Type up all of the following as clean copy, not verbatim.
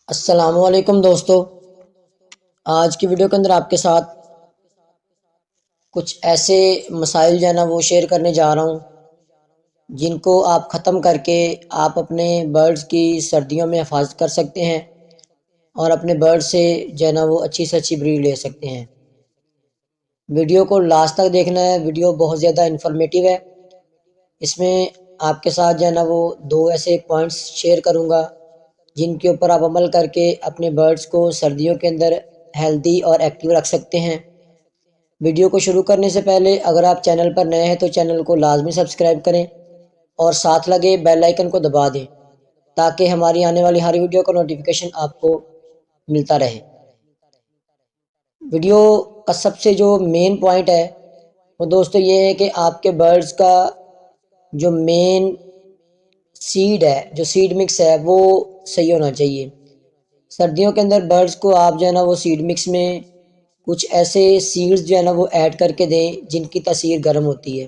السلام علیکم دوستو، آج کی ویڈیو کے اندر آپ کے ساتھ کچھ ایسے مسائل جو ہے نا وہ شیئر کرنے جا رہا ہوں جن کو آپ ختم کر کے آپ اپنے برڈز کی سردیوں میں حفاظت کر سکتے ہیں اور اپنے برڈ سے جو ہے نا وہ اچھی سے اچھی بریڈ لے سکتے ہیں۔ ویڈیو کو لاسٹ تک دیکھنا ہے، ویڈیو بہت زیادہ انفارمیٹیو ہے۔ اس میں آپ کے ساتھ جو ہے نا وہ دو ایسے پوائنٹس شیئر کروں گا جن کے اوپر آپ عمل کر کے اپنے برڈز کو سردیوں کے اندر ہیلدی اور ایکٹیو رکھ سکتے ہیں۔ ویڈیو کو شروع کرنے سے پہلے اگر آپ چینل پر نئے ہیں تو چینل کو لازمی سبسکرائب کریں اور ساتھ لگے بیل آئیکن کو دبا دیں تاکہ ہماری آنے والی ہر ویڈیو کا نوٹیفیکیشن آپ کو ملتا رہے۔ ویڈیو کا سب سے جو مین پوائنٹ ہے وہ دوستو یہ ہے کہ آپ کے برڈز کا جو مین سیڈ ہے، جو سیڈ مکس ہے، وہ صحیح ہونا چاہیے۔ سردیوں کے اندر برڈز کو آپ جو ہے نا وہ سیڈ مکس میں کچھ ایسے سیڈز جو ہے نا وہ ایڈ کر کے دیں جن کی تاثیر گرم ہوتی ہے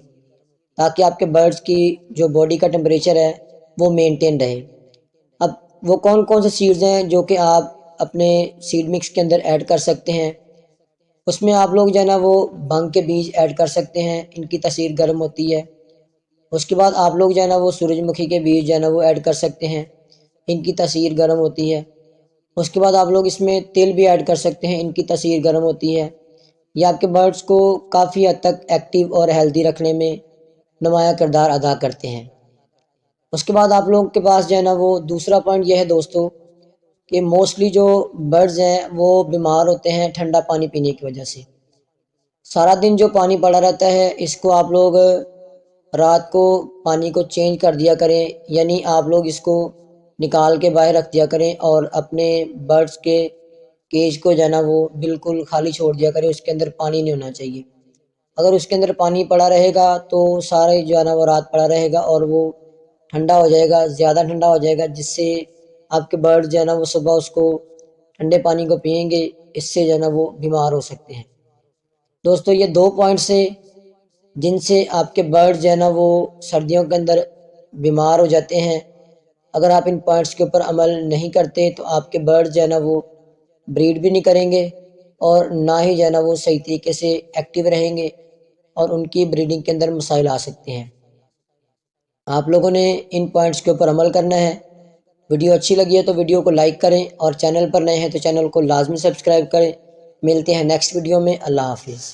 تاکہ آپ کے برڈز کی جو باڈی کا ٹمپریچر ہے وہ مینٹین رہے۔ اب وہ کون کون سے سیڈز ہیں جو کہ آپ اپنے سیڈ مکس کے اندر ایڈ کر سکتے ہیں؟ اس میں آپ لوگ جو ہے نا وہ بھنگ کے بیج ایڈ کر سکتے ہیں، ان کی تاثیر گرم ہوتی ہے۔ اس کے بعد آپ لوگ جو ہے نا وہ سورج مکھی کے بیج جو ہے نا وہ ایڈ کر سکتے ہیں، ان کی تاثیر گرم ہوتی ہے۔ اس کے بعد آپ لوگ اس میں تل بھی ایڈ کر سکتے ہیں، ان کی تاثیر گرم ہوتی ہے۔ یہ آپ کے برڈز کو کافی حد تک ایکٹیو اور ہیلدی رکھنے میں نمایاں کردار ادا کرتے ہیں۔ اس کے بعد آپ لوگوں کے پاس جو ہے نا وہ دوسرا پوائنٹ یہ ہے دوستو کہ موسٹلی جو برڈز ہیں وہ بیمار ہوتے ہیں ٹھنڈا پانی پینے کی وجہ سے۔ سارا دن جو پانی پڑا رہتا ہے اس کو آپ لوگ رات کو پانی کو چینج کر دیا کریں، یعنی آپ لوگ اس کو نکال کے باہر رکھ دیا کریں اور اپنے برڈز کے کیج کو جو ہے نا وہ بالکل خالی چھوڑ دیا کریں، اس کے اندر پانی نہیں ہونا چاہیے۔ اگر اس کے اندر پانی پڑا رہے گا تو سارے جو ہے نا وہ رات پڑا رہے گا اور وہ ٹھنڈا ہو جائے گا، زیادہ ٹھنڈا ہو جائے گا، جس سے آپ کے برڈ جو ہے نا وہ صبح اس کو ٹھنڈے پانی کو پئیں گے، اس سے جو ہے نا وہ بیمار ہو سکتے ہیں۔ دوستو یہ دو پوائنٹس ہیں جن سے آپ کے برڈ جو ہے نا وہ سردیوں کے اندر بیمار ہو جاتے ہیں۔ اگر آپ ان پوائنٹس کے اوپر عمل نہیں کرتے تو آپ کے برڈ جو ہے نا وہ بریڈ بھی نہیں کریں گے اور نہ ہی جو ہے نا وہ صحیح طریقے سے ایکٹیو رہیں گے اور ان کی بریڈنگ کے اندر مسائل آ سکتے ہیں۔ آپ لوگوں نے ان پوائنٹس کے اوپر عمل کرنا ہے۔ ویڈیو اچھی لگی ہے تو ویڈیو کو لائک کریں اور چینل پر نئے ہیں تو چینل کو لازمی سبسکرائب کریں۔ ملتے ہیں نیکسٹ ویڈیو میں، اللہ حافظ۔